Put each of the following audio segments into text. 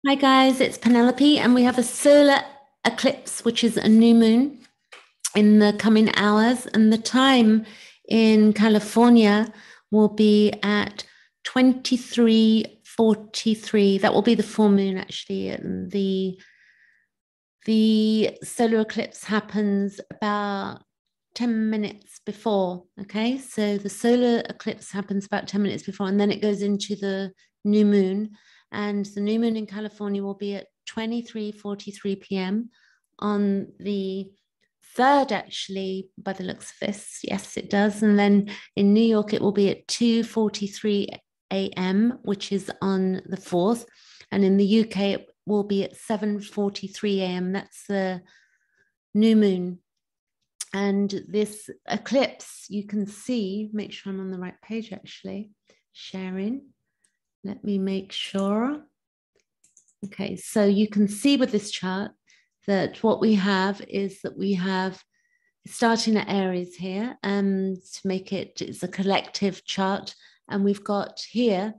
Hi guys, it's Penelope, and we have a solar eclipse, which is a new moon in the coming hours. And the time in California will be at 23:43. That will be the full moon, actually. And the solar eclipse happens about 10 minutes before. Okay, so the solar eclipse happens about 10 minutes before, and then it goes into the new moon. And the new moon in California will be at 23:43 p.m. on the third, actually, by the looks of this. Yes, it does. And then in New York, it will be at 2:43 a.m., which is on the 4th. And in the UK, it will be at 7:43 a.m. That's the new moon. And this eclipse, you can see, make sure I'm on the right page, actually, sharing. Let me make sure. Okay, so you can see with this chart that what we have is that we have starting at Aries here, and to make it's a collective chart. And we've got here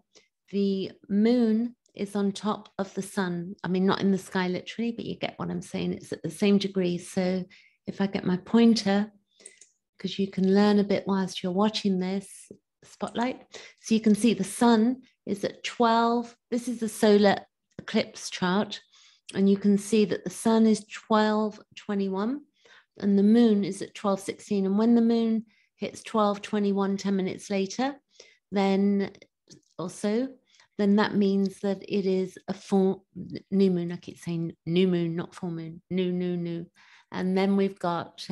the moon is on top of the sun. I mean, not in the sky literally, but you get what I'm saying. It's at the same degree. So if I get my pointer, because you can learn a bit whilst you're watching this spotlight. So you can see the sun is at 12. This is the solar eclipse chart. And you can see that the sun is 12:21 and the moon is at 12:16. And when the moon hits 12:21, 10 minutes later, then that means that it is a full new moon. I keep saying new moon, not full moon. New. And then we've got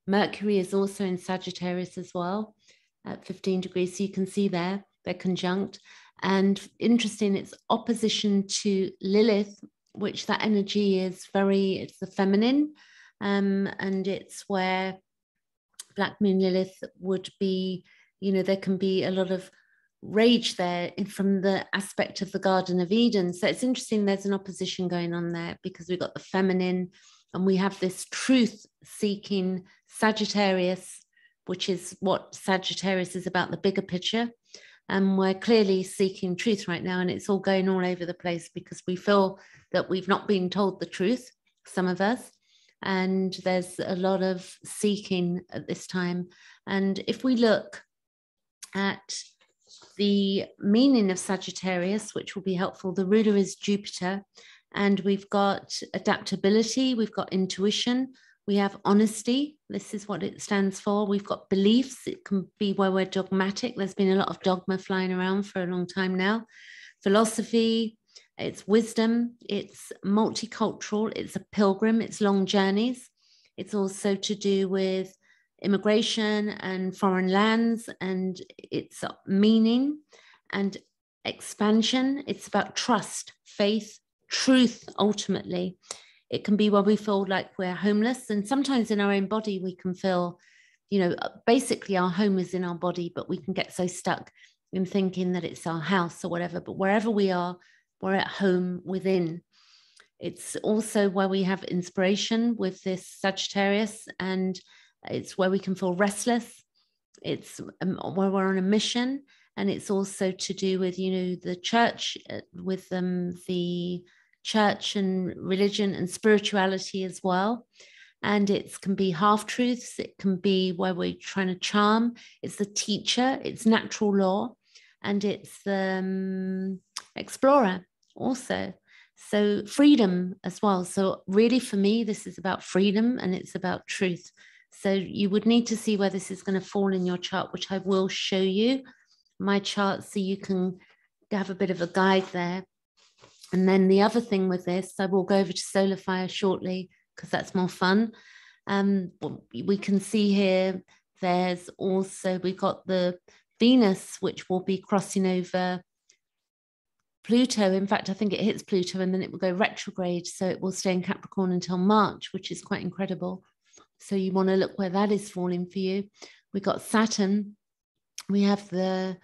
Mercury is also in Sagittarius as well at 15 degrees. So you can see there, they're conjunct. And interesting, it's opposition to Lilith, which that energy is it's the feminine. And it's where Black Moon Lilith would be, there can be a lot of rage there from the aspect of the Garden of Eden. So it's interesting, there's an opposition going on there because we've got the feminine and we have this truth-seeking Sagittarius, which is what Sagittarius is about, the bigger picture. And we're clearly seeking truth right now, and it's all going all over the place because we feel that we've not been told the truth, some of us, and there's a lot of seeking at this time. And if we look at the meaning of Sagittarius, which will be helpful, the ruler is Jupiter, and we've got adaptability, we've got intuition, we have honesty. This is what it stands for. We've got beliefs. It can be where we're dogmatic. There's been a lot of dogma flying around for a long time now. Philosophy, it's wisdom, it's multicultural, it's a pilgrim, it's long journeys. It's also to do with immigration and foreign lands, and it's meaning and expansion. It's about trust, faith, truth, ultimately. It can be where we feel like we're homeless, and sometimes in our own body we can feel, basically our home is in our body, but we can get so stuck in thinking that it's our house or whatever. But wherever we are, we're at home within. It's also where we have inspiration with this Sagittarius, and it's where we can feel restless. It's where we're on a mission, and it's also to do with, the church, with the church and religion and spirituality as well. And it can be half truths. It can be where we're trying to charm. It's the teacher. It's natural law, and it's the explorer also. So freedom as well. So really, for me, this is about freedom and it's about truth. So you would need to see where this is going to fall in your chart, which I will show you my chart so you can have a bit of a guide there. And then the other thing with this, I will go over to Solar Fire shortly because that's more fun. We can see here, we've got the Venus, which will be crossing over Pluto. In fact, I think it hits Pluto and then it will go retrograde. So it will stay in Capricorn until March, which is quite incredible. So you want to look where that is falling for you. We've got Saturn. We have the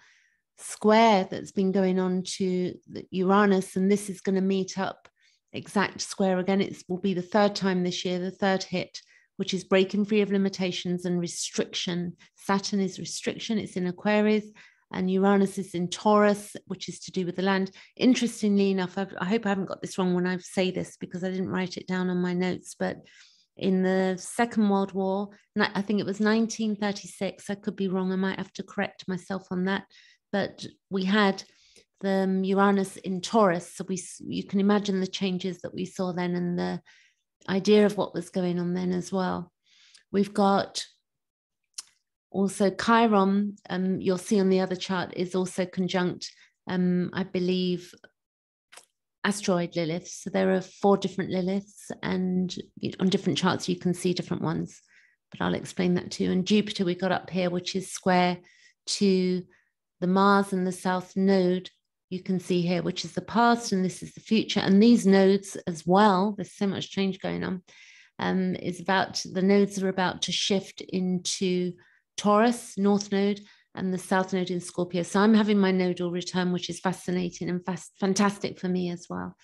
square that's been going on to Uranus, and this is going to meet up exact square again. It will be the third time this year, the third hit, which is breaking free of limitations and restriction. Saturn is restriction. It's in Aquarius, and Uranus is in Taurus, which is to do with the land. Interestingly enough, I hope I haven't got this wrong when I say this because I didn't write it down on my notes, but in the Second World War, I think it was 1936, I could be wrong, I might have to correct myself on that, but we had the Uranus in Taurus, so you can imagine the changes that we saw then and the idea of what was going on then as well. We've got also Chiron, you'll see on the other chart, is also conjunct, I believe, asteroid Lilith. So there are 4 different Liliths, and on different charts you can see different ones, but I'll explain that too. And Jupiter we got up here, which is square to the Mars and the South Node, you can see here, which is the past, and this is the future. And these nodes as well, there's so much change going on, the nodes are about to shift into Taurus, North Node, and the South Node in Scorpio. So I'm having my nodal return, which is fascinating and fantastic for me as well.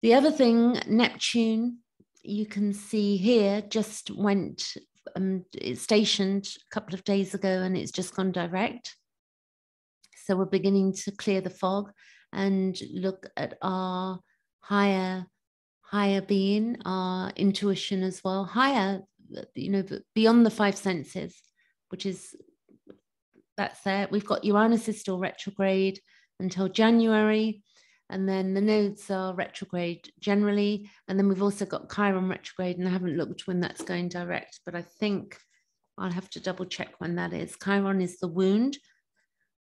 The other thing, Neptune, you can see here, just went, it's stationed a couple of days ago, and it's just gone direct. So we're beginning to clear the fog and look at our higher being, our intuition as well, higher, beyond the 5 senses, which is, that's there. We've got Uranus is still retrograde until January, and then the nodes are retrograde generally, and then we've also got Chiron retrograde, and I haven't looked when that's going direct, but I think I'll have to double check when that is. Chiron is the wound,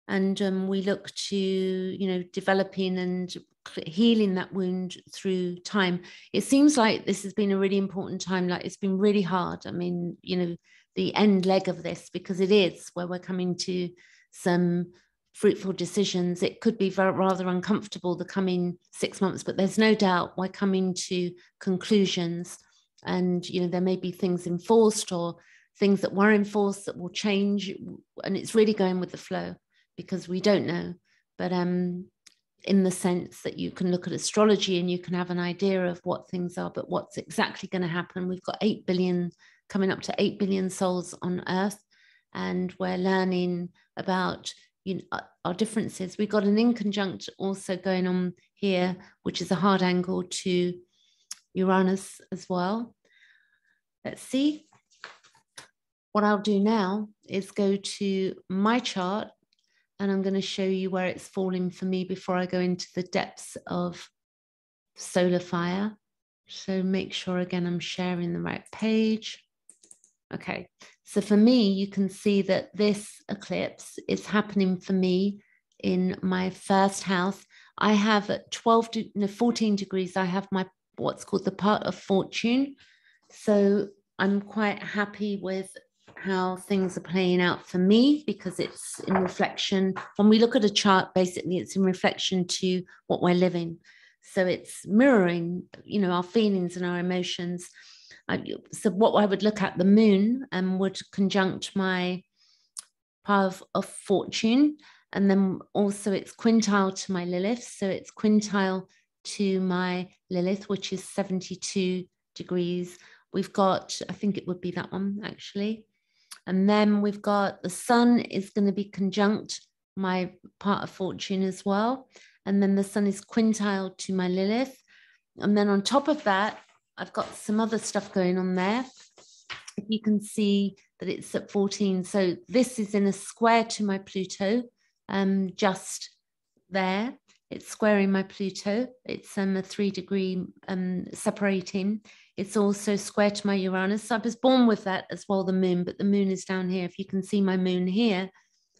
and we look to, developing and healing that wound through time. It seems like this has been a really important time. Like, it's been really hard. I mean, the end leg of this, because it is where we're coming to some fruitful decisions. It could be rather uncomfortable the coming 6 months, but there's no doubt we're coming to conclusions, and there may be things enforced or things that were enforced that will change, and it's really going with the flow because we don't know. But in the sense that you can look at astrology and you can have an idea of what things are, but what's exactly going to happen. We've got 8 billion, coming up to 8 billion souls on Earth, and we're learning about our differences. We've got an inconjunct also going on here, which is a hard angle to Uranus as well. Let's see. What I'll do now is go to my chart, and I'm going to show you where it's falling for me before I go into the depths of solar fire. So make sure, again, I'm sharing the right page. Okay, so for me, you can see that this eclipse is happening for me in my first house. I have at 14 degrees, I have my what's called the part of fortune. So I'm quite happy with how things are playing out for me, because it's in reflection. When we look at a chart, basically it's in reflection to what we're living. So it's mirroring, our feelings and our emotions. So what I would look at, the moon, would conjunct my power of fortune, and then also it's quintile to my Lilith. So it's quintile to my Lilith, which is 72 degrees. We've got, I think it would be that one actually. And then we've got the sun is going to be conjunct my part of fortune as well. And then the sun is quintile to my Lilith. And then on top of that, I've got some other stuff going on there. You can see that it's at 14. So this is in a square to my Pluto, just there. It's squaring my Pluto. It's a 3 degree separating. It's also square to my Uranus. So I was born with that as well, the moon, but the moon is down here. If you can see my moon here,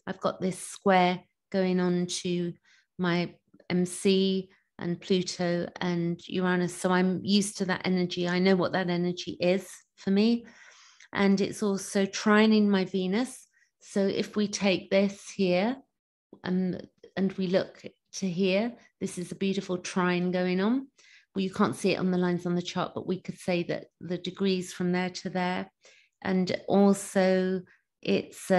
I've got this square going on to my MC and Pluto and Uranus. So I'm used to that energy. I know what that energy is for me. And it's also trining my Venus. So if we take this here and we look to here, this is a beautiful trine going on. Well, you can't see it on the lines on the chart, but we could say that the degrees from there to there. And also it's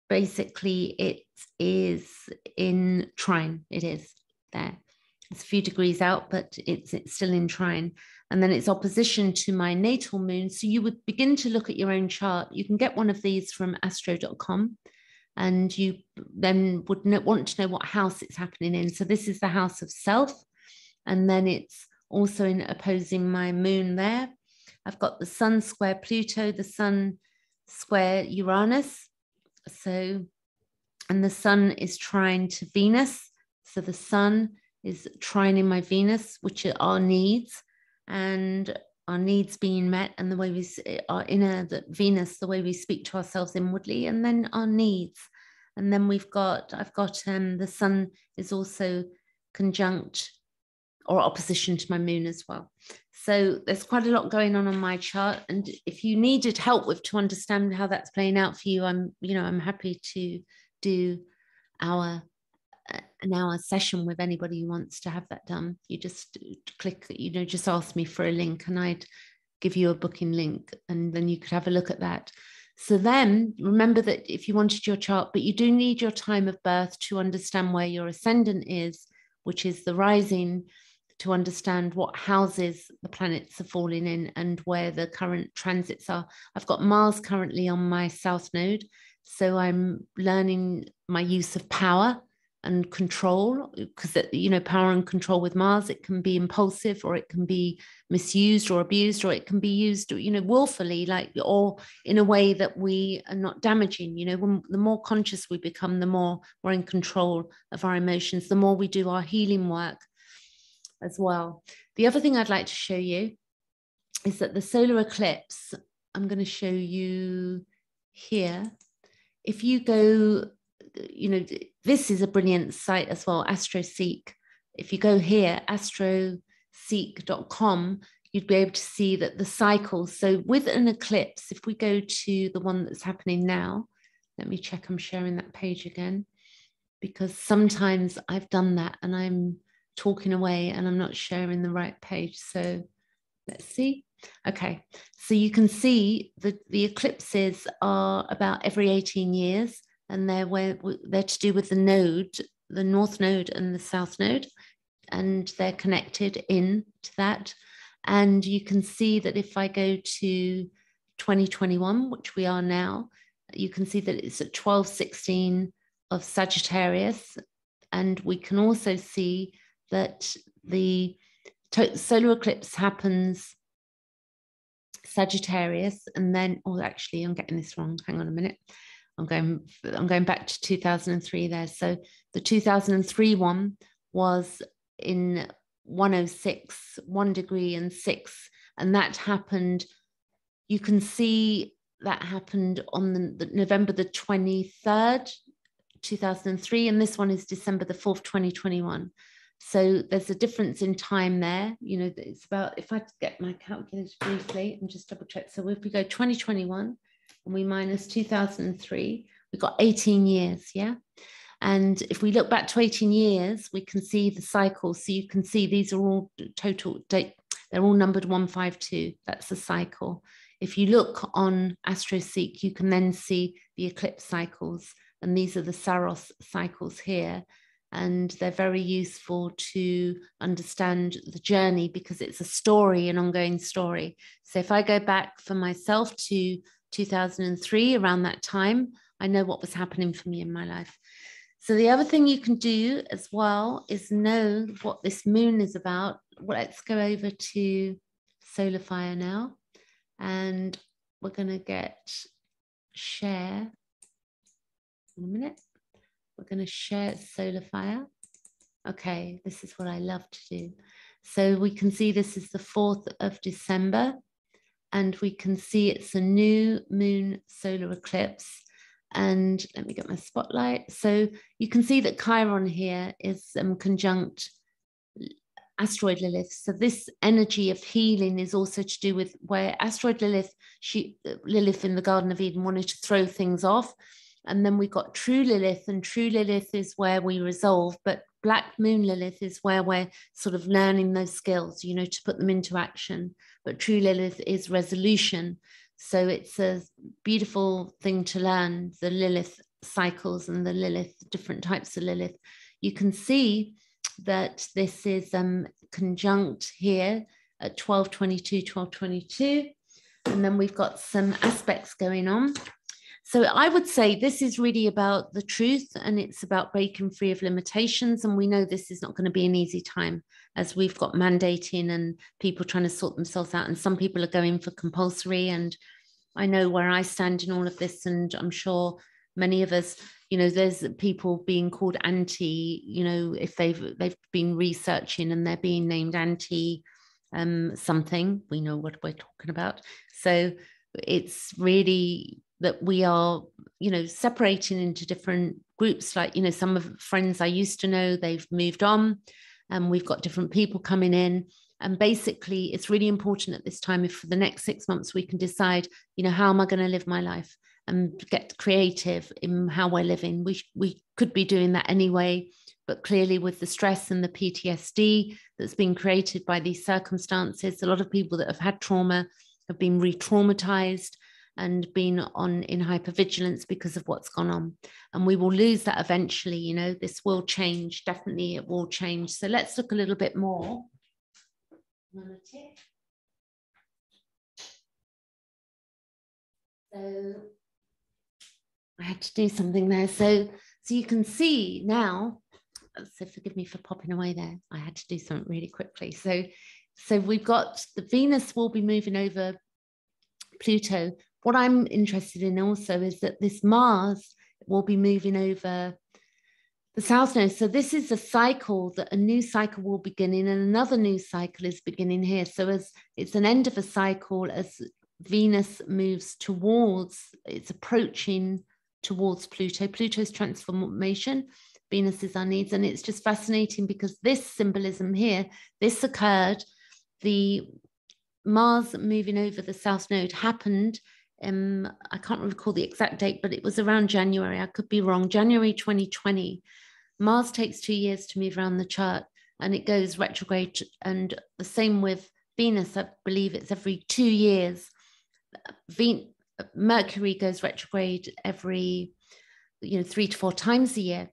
basically it is in trine. It is there. It's a few degrees out, but it's still in trine. And then it's opposition to my natal moon. So you would begin to look at your own chart. You can get one of these from astro.com. and you then would want to know what house it's happening in. So this is the house of self, and then it's also in opposing my moon there. I've got the sun square Pluto, the sun square Uranus. So, and the sun is trine to Venus. So the sun is trining my Venus, which are our needs, and our needs being met, and the way we our inner Venus, the way we speak to ourselves inwardly, and then our needs. And then I've got the sun is also conjunct or opposition to my moon as well. So there's quite a lot going on my chart, and if you needed help to understand how that's playing out for you, I'm happy to do an hour session with anybody who wants to have that done. You just click, just ask me for a link, and I'd give you a booking link, and then you could have a look at that. So then remember that if you wanted your chart, but you do need your time of birth to understand where your ascendant is, which is the rising, to understand what houses the planets are falling in and where the current transits are. I've got Mars currently on my south node, so I'm learning my use of power and control, because power and control with Mars, it can be impulsive, or it can be misused or abused, or it can be used willfully, or in a way that we are not damaging. The more conscious we become, the more we're in control of our emotions, the more we do our healing work as well. The other thing I'd like to show you is that the solar eclipse, I'm going to show you here. If you go, this is a brilliant site as well, AstroSeek. If you go here, astroseek.com, you'd be able to see that the cycles. So with an eclipse, if we go to the one that's happening now, let me check I'm sharing that page again, because sometimes I've done that and I'm talking away and I'm not sharing the right page. So let's see. Okay, so you can see that the eclipses are about every 18 years, and they're to do with the node, the north node and the south node, and they're connected in to that. And you can see that if I go to 2021, which we are now, you can see that it's at 1216 of Sagittarius. And we can also see that the solar eclipse happens Sagittarius, and then, actually I'm getting this wrong, hang on a minute, I'm going back to 2003 there. So the 2003 one was in 106, 1 degree and 6, and that happened, you can see that happened on the November the 23rd, 2003, and this one is December the 4th, 2021. So there's a difference in time there. It's about, if I get my calculator briefly and just double check. So if we go 2021 and we minus 2003, we've got 18 years, yeah? And if we look back to 18 years, we can see the cycles. So you can see these are all total date, they're all numbered 152. That's the cycle. If you look on AstroSeek, you can then see the eclipse cycles. And these are the Saros cycles here. And they're very useful to understand the journey, because it's a story, an ongoing story. So if I go back for myself to 2003, around that time, I know what was happening for me in my life. So the other thing you can do as well is know what this moon is about. Well, let's go over to Solarfire now, and we're going to get share in a minute. We're going to share Solarfire. Okay, this is what I love to do. So we can see this is the 4th of December, and we can see it's a new moon solar eclipse. And let me get my spotlight. So you can see that Chiron here is conjunct asteroid Lilith. So this energy of healing is also to do with where asteroid Lilith, Lilith in the Garden of Eden wanted to throw things off. And then we got true Lilith, and true Lilith is where we resolve, but black moon Lilith is where we're sort of learning those skills, to put them into action. But true Lilith is resolution. So it's a beautiful thing to learn, the Lilith cycles and the Lilith, different types of Lilith. You can see that this is conjunct here at 1222, 1222. And then we've got some aspects going on. So I would say this is really about the truth, and it's about breaking free of limitations. And we know this is not going to be an easy time, as we've got mandating and people trying to sort themselves out. And some people are going for compulsory. And I know where I stand in all of this. And I'm sure many of us, you know, there's people being called anti, you know, if they've been researching and they're being named anti something, we know what we're talking about. So it's really that we are, you know, separating into different groups. Like, you know, some of friends I used to know, they've moved on, and we've got different people coming in. And basically, it's really important at this time, if for the next 6 months we can decide, you know, how am I going to live my life and get creative in how we're living. We could be doing that anyway, but clearly with the stress and the PTSD that's been created by these circumstances, a lot of people that have had trauma have been re-traumatized and been in hypervigilance because of what's gone on. And we will lose that eventually, you know, this will change, definitely it will change. So let's look a little bit more. So I had to do something there. So you can see now, so forgive me for popping away there. I had to do something really quickly. So we've got the Venus will be moving over Pluto. What I'm interested in also is that this Mars will be moving over the South Node. So this is a cycle, that a new cycle will begin in, and another new cycle is beginning here. So as it's an end of a cycle, as Venus moves towards, it's approaching towards Pluto. Pluto's transformation, Venus is our needs. And it's just fascinating because this symbolism here, this occurred, the Mars moving over the South Node happened, I can't recall the exact date, but it was around January. I could be wrong. January 2020. Mars takes 2 years to move around the chart, and it goes retrograde. And the same with Venus. I believe it's every 2 years. Mercury goes retrograde every, 3 to 4 times a year.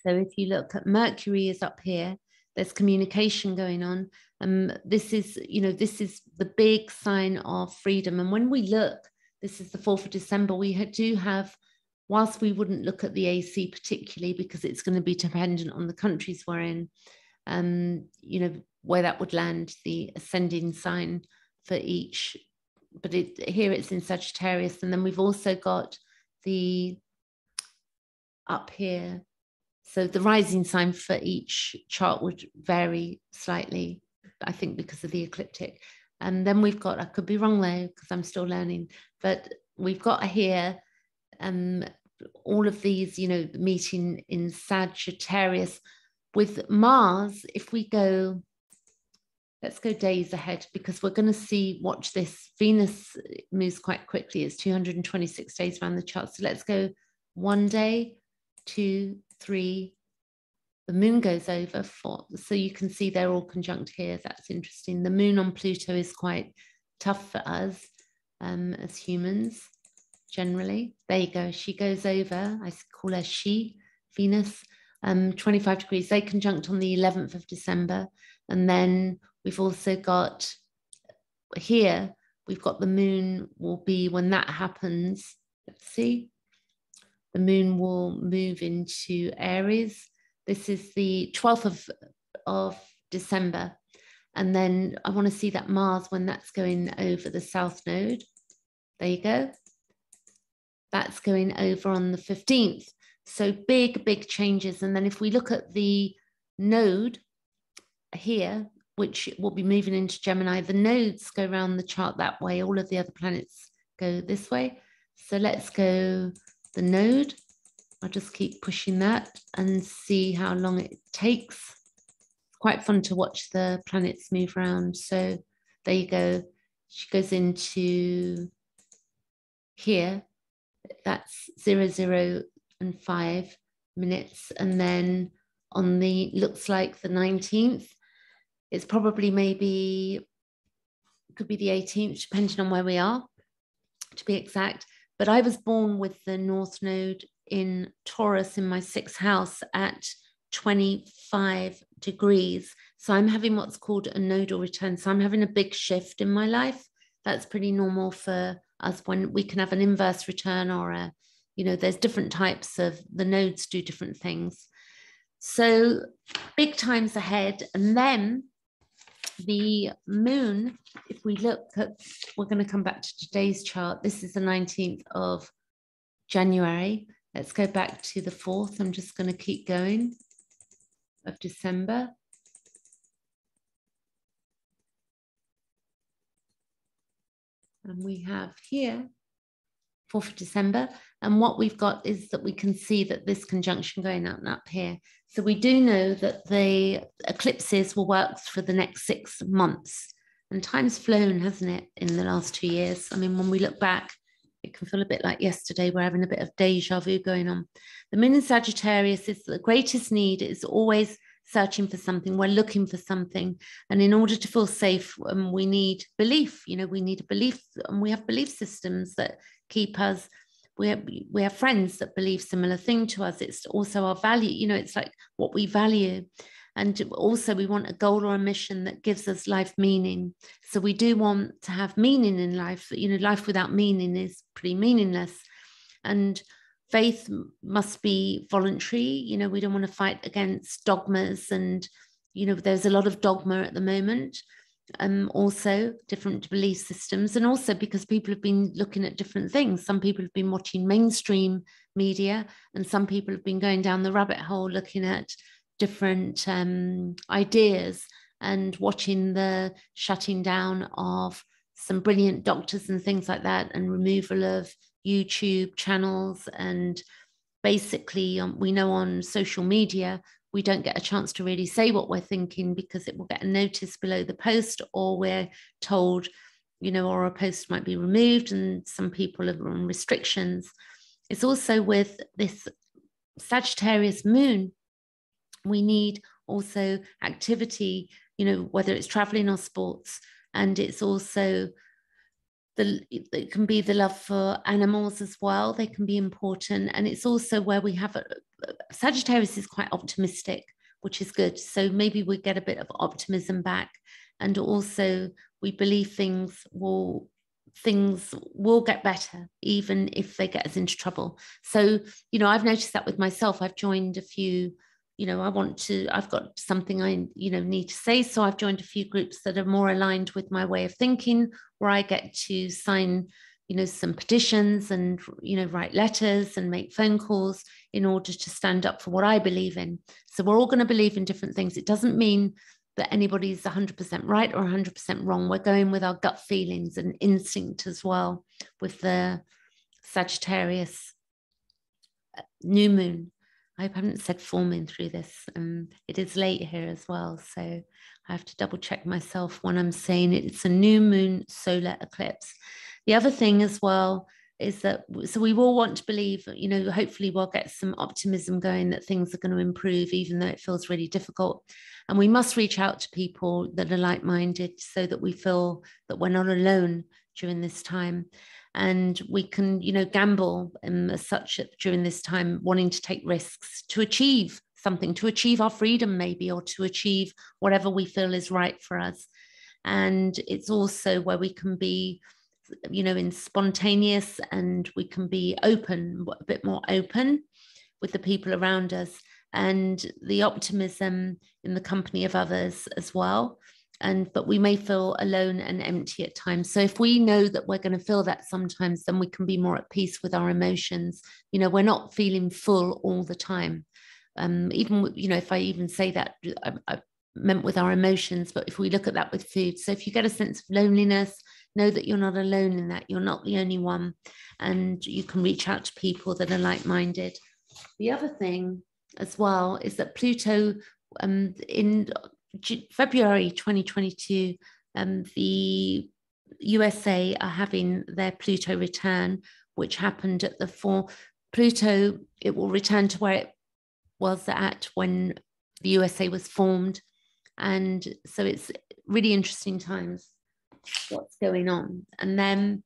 So if you look at Mercury is up here, there's communication going on. This is the big sign of freedom. And when we look, this is the 4th of December, we do have, whilst we wouldn't look at the AC particularly because it's going to be dependent on the countries we're in, where that would land, the ascending sign for each. But here it's in Sagittarius. And then we've also got the up here. So the rising sign for each chart would vary slightly, I think, because of the ecliptic. And then we've got, I could be wrong though, because I'm still learning, but we've got here all of these, meeting in Sagittarius. With Mars, if we go, let's go days ahead, because we're going to watch this. Venus moves quite quickly. It's 226 days around the chart. So let's go 1 day, 2, 3. The moon goes over 4. So you can see they're all conjunct here. That's interesting. The moon on Pluto is quite tough for us as humans, generally. There you go. She goes over. I call her she, Venus, 25 degrees. They conjunct on the 11th of December. And then we've also got here, we've got the moon will be, when that happens, let's see, the moon will move into Aries. This is the 12th of December. And then I want to see that Mars when that's going over the South Node. There you go. That's going over on the 15th. So big, big changes. And then if we look at the node here, which will be moving into Gemini, the nodes go around the chart that way. All of the other planets go this way. So let's go the node. I'll just keep pushing that and see how long it takes. It's quite fun to watch the planets move around. So there you go. She goes into here. That's 0, 0, and 5 minutes. And then on the, looks like the 19th, it's probably could be the 18th, depending on where we are, to be exact. But I was born with the North Node in Taurus in my 6th house at 25 degrees. So I'm having what's called a nodal return. So I'm having a big shift in my life. That's pretty normal for us when we can have an inverse return or a, there's different types of, the nodes do different things. So big times ahead. And then the moon, if we look at, we're going to come back to today's chart. This is the 19th of January. Let's go back to the 4th. I'm just going to keep going, of December. And we have here 4th of December. And what we've got is that we can see that this conjunction going up and up here. So we do know that the eclipses will work for the next 6 months. And time's flown, hasn't it, in the last 2 years? I mean, when we look back, it can feel a bit like yesterday. We're having a bit of deja vu going on. The moon in Sagittarius is the greatest need is always searching for something. We're looking for something. And in order to feel safe, we need belief. We need a belief, and we have belief systems that keep us. We have friends that believe similar thing to us. It's also our value. It's like what we value. And also we want a goal or a mission that gives us life meaning. So we do want to have meaning in life. Life without meaning is pretty meaningless. And faith must be voluntary. We don't want to fight against dogmas. And, there's a lot of dogma at the moment. Also different belief systems. And also because people have been looking at different things. Some people have been watching mainstream media, and some people have been going down the rabbit hole looking at different ideas and watching the shutting down of some brilliant doctors and things like that, and removal of YouTube channels. And basically we know on social media we don't get a chance to really say what we're thinking, because it will get a notice below the post, or we're told, or a post might be removed, and some people are on restrictions. It's also with this Sagittarius moon, we need also activity, whether it's traveling or sports. And it's also it can be the love for animals as well. They can be important. And it's also where we have Sagittarius is quite optimistic, which is good. So maybe we get a bit of optimism back. And also we believe things will get better, even if they get us into trouble. So, I've noticed that with myself. I've joined a few, I've got something I, need to say. So I've joined a few groups that are more aligned with my way of thinking, where I get to sign, some petitions and, write letters and make phone calls in order to stand up for what I believe in. So we're all going to believe in different things. It doesn't mean that anybody's 100% right or 100% wrong. We're going with our gut feelings and instinct as well with the Sagittarius new moon. I hope I haven't said full moon through this. It is late here as well, so I have to double check myself when I'm saying it. It's a new moon solar eclipse. The other thing as well is that, so we will want to believe, hopefully we'll get some optimism going that things are going to improve, even though it feels really difficult. And we must reach out to people that are like-minded, so that we feel that we're not alone during this time. And we can, gamble as such during this time, wanting to take risks to achieve something, to achieve our freedom maybe, or to achieve whatever we feel is right for us. And it's also where we can be, in spontaneous, and we can be open, a bit more open with the people around us, and the optimism in the company of others as well. But we may feel alone and empty at times. So if we know that we're going to feel that sometimes, then we can be more at peace with our emotions. We're not feeling full all the time. Even, if I even say that, I meant with our emotions, but if we look at that with food. So if you get a sense of loneliness, know that you're not alone in that. You're not the only one. And you can reach out to people that are like-minded. The other thing as well is that Pluto in February 2022, the USA are having their Pluto return, which happened at the 4. Pluto, it will return to where it was at when the USA was formed. And so it's really interesting times, what's going on. And then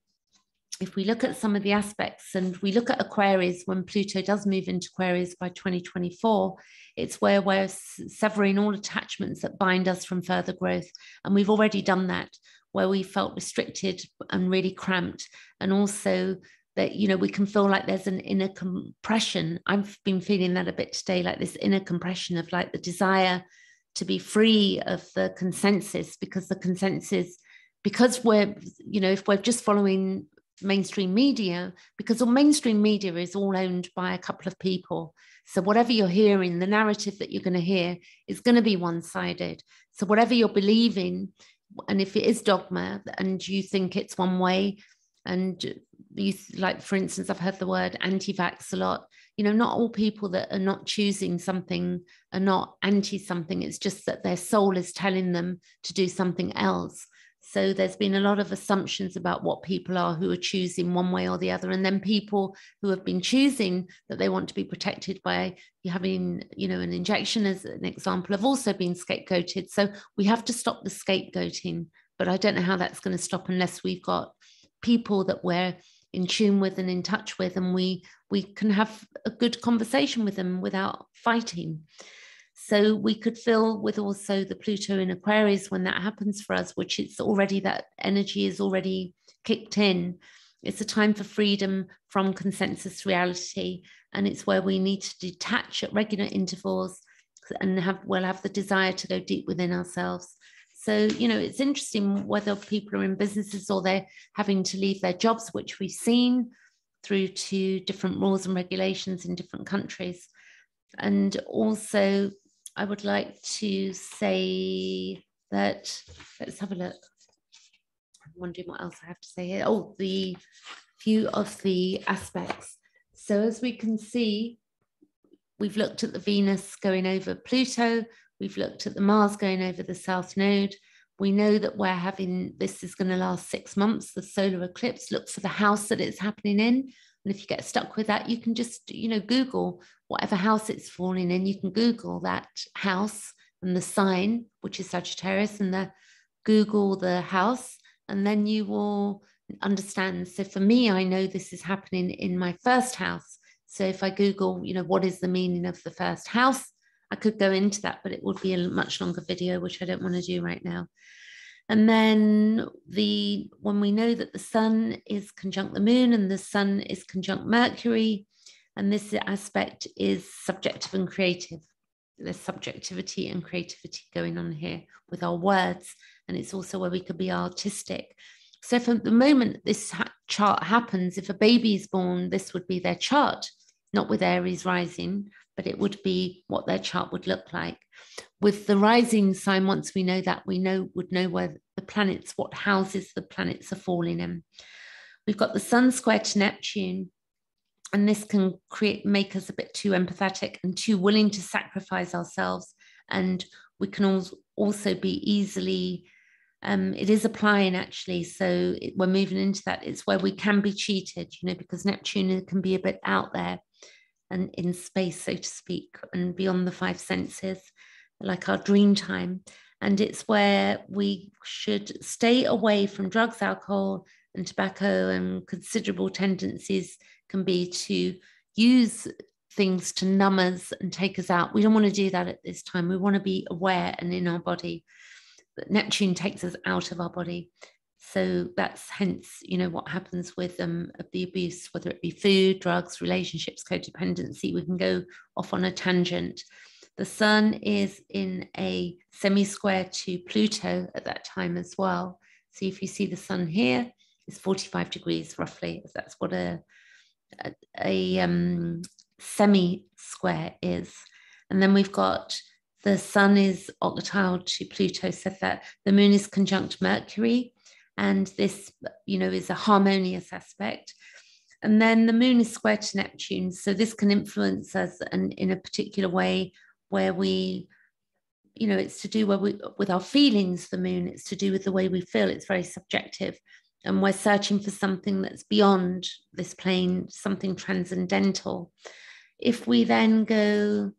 if we look at some of the aspects, and we look at Aquarius, when Pluto does move into Aquarius by 2024, it's where we're severing all attachments that bind us from further growth. And we've already done that, where we felt restricted and really cramped. And also that, you know, we can feel like there's an inner compression. I've been feeling that a bit today, like this inner compression of like the desire to be free of the consensus, because the consensus, because we're, you know, if we're just following mainstream media, because all mainstream media is all owned by a couple of people. So whatever you're hearing, the narrative that you're going to hear is going to be one-sided. So whatever you're believing, and if it is dogma and you think it's one way, and you, like, for instance, I've heard the word anti-vax a lot. You know, not all people that are not choosing something are not anti something. It's just that their soul is telling them to do something else. So there's been a lot of assumptions about what people are who are choosing one way or the other. And then people who have been choosing that they want to be protected by having, you know, an injection, as an example, have also been scapegoated. So we have to stop the scapegoating. But I don't know how that's going to stop unless we've got people that we're in tune with and in touch with, and we can have a good conversation with them without fighting. So we could feel with also the Pluto in Aquarius, when that happens for us, which it's already, that energy is already kicked in. It's a time for freedom from consensus reality. And it's where we need to detach at regular intervals and we'll have the desire to go deep within ourselves. So, you know, it's interesting whether people are in businesses or they're having to leave their jobs, which we've seen through to different rules and regulations in different countries. And also, I would like to say that, let's have a look. I'm wondering what else I have to say here. Oh, the few of the aspects. So as we can see, we've looked at the Venus going over Pluto. We've looked at the Mars going over the South Node. We know that we're having, this is going to last 6 months, the solar eclipse. Look for the house that it's happening in. And if you get stuck with that, you can just, you know, Google whatever house it's falling in. You can Google that house and the sign, which is Sagittarius, and Google the house, and then you will understand. So for me, I know this is happening in my first house. So if I Google, you know, what is the meaning of the first house, I could go into that, but it would be a much longer video, which I don't want to do right now. And then when we know that the sun is conjunct the moon and the sun is conjunct Mercury, and this aspect is subjective and creative. There's subjectivity and creativity going on here with our words. And it's also where we could be artistic. So from the moment this chart happens, if a baby is born, this would be their chart, not with Aries rising, but it would be what their chart would look like. With the rising sign, once we know that, we would know where the planets, what houses the planets are falling in. We've got the sun square to Neptune, and this can make us a bit too empathetic and too willing to sacrifice ourselves. And we can also be easily, it is applying actually. So we're moving into that. It's where we can be cheated, you know, because Neptune can be a bit out there and in space, so to speak, and beyond the 5 senses, like our dream time. And it's where we should stay away from drugs, alcohol, and tobacco, and considerable tendencies can be to use things to numb us and take us out. We don't want to do that at this time. We want to be aware and in our body. But Neptune takes us out of our body. So that's hence, you know, what happens with the abuse, whether it be food, drugs, relationships, codependency. We can go off on a tangent. The sun is in a semi-square to Pluto at that time as well. So if you see the sun here, it's 45 degrees roughly. That's what a semi-square is. And then we've got the sun is octile to Pluto, so that the moon is conjunct Mercury. And this, you know, is a harmonious aspect. And then the moon is square to Neptune. So this can influence us in a particular way where we, you know, it's to do with our feelings, the moon, it's to do with the way we feel. It's very subjective. And we're searching for something that's beyond this plane, something transcendental. If we then go,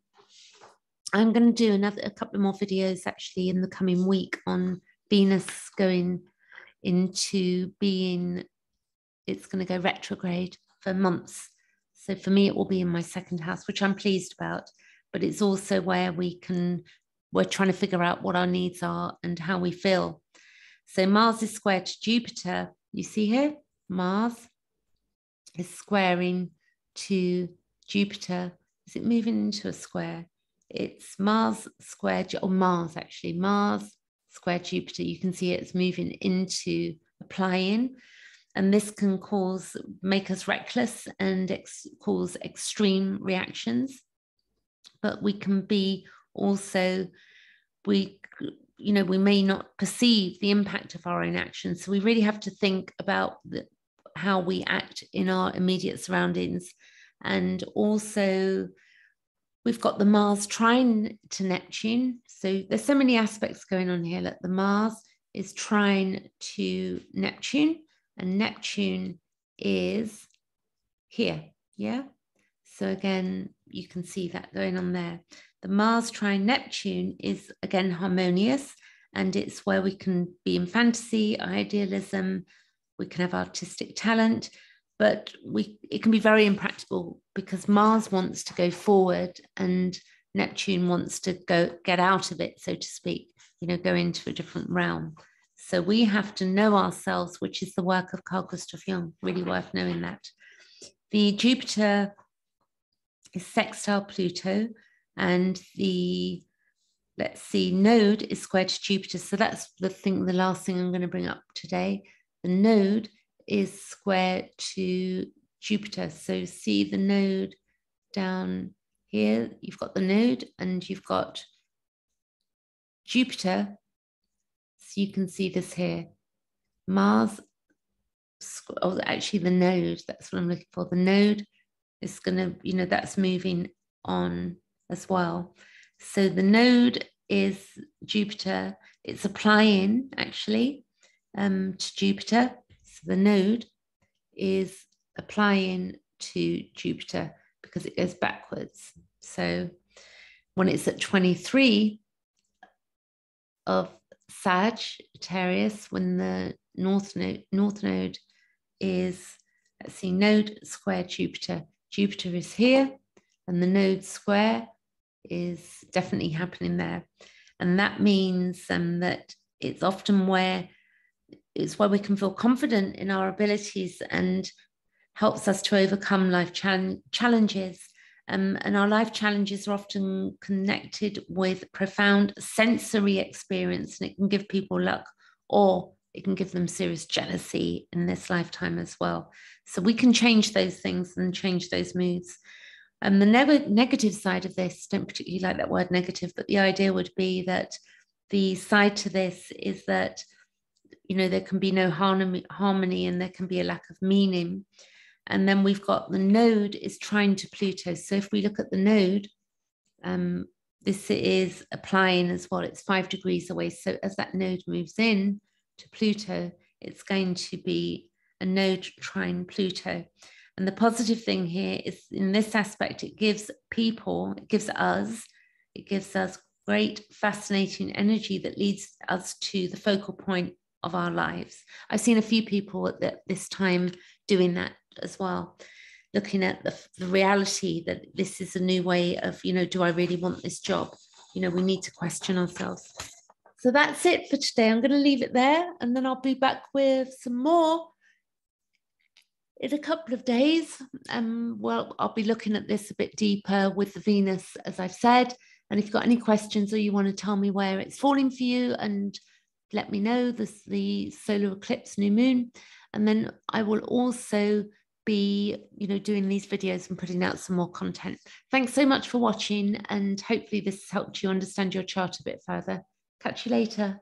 I'm going to do a couple more videos actually in the coming week on Venus going into being, it's going to go retrograde for months. So for me, it will be in my second house, which I'm pleased about, but it's also where we're trying to figure out what our needs are and how we feel. So Mars is square to Jupiter. You see here, Mars is squaring to Jupiter. Is it moving into a square? It's Mars square, or Mars actually, Mars square Jupiter. You can see it's moving into applying, and this can make us reckless and cause extreme reactions. But we can be also, we may not perceive the impact of our own actions. So we really have to think about how we act in our immediate surroundings. And also, we've got the Mars trine to Neptune. So there's so many aspects going on here. Like the Mars is trine to Neptune, and Neptune is here. Yeah. So again, you can see that going on there. The Mars trine Neptune is again harmonious, and it's where we can be in fantasy, idealism, we can have artistic talent, but it can be very impractical because Mars wants to go forward and Neptune wants to get out of it, so to speak, go into a different realm. So we have to know ourselves, which is the work of Carl Gustav Jung, really worth knowing that. The Jupiter is sextile Pluto, and the, let's see, node is square to Jupiter. So that's the last thing I'm going to bring up today. The node is square to Jupiter. So see the node down here. You've got the node and you've got Jupiter. So you can see this here. Mars, actually the node, that's what I'm looking for. The node is going to, that's moving on as well. So the node is Jupiter. It's applying actually to Jupiter. So the node is applying to Jupiter because it goes backwards. So when it's at 23 of Sagittarius, when the north node is, let's see, node square Jupiter. Jupiter is here, and the node square is definitely happening there. And that means that it's often where we can feel confident in our abilities and helps us to overcome life challenges. And our life challenges are often connected with profound sensory experience, and it can give people luck, or it can give them serious jealousy in this lifetime as well. So we can change those things and change those moods. And the negative side of this, don't particularly like that word negative, but the idea would be that the side to this is that, there can be no harmony and there can be a lack of meaning. And then we've got the node is trine to Pluto. So if we look at the node, this is applying as well. It's 5 degrees away. So as that node moves in to Pluto, it's going to be a node trine Pluto. And the positive thing here is in this aspect, it gives us great, fascinating energy that leads us to the focal point of our lives. I've seen a few people at this time doing that as well, looking at the reality that this is a new way of, do I really want this job? We need to question ourselves. So that's it for today. I'm going to leave it there, and then I'll be back with some more in a couple of days. Well, I'll be looking at this a bit deeper with the Venus, as I've said. And if you've got any questions or you want to tell me where it's falling for you, and let me know, the solar eclipse, new moon. And then I will also be, doing these videos and putting out some more content. Thanks so much for watching, and hopefully this helped you understand your chart a bit further. Catch you later.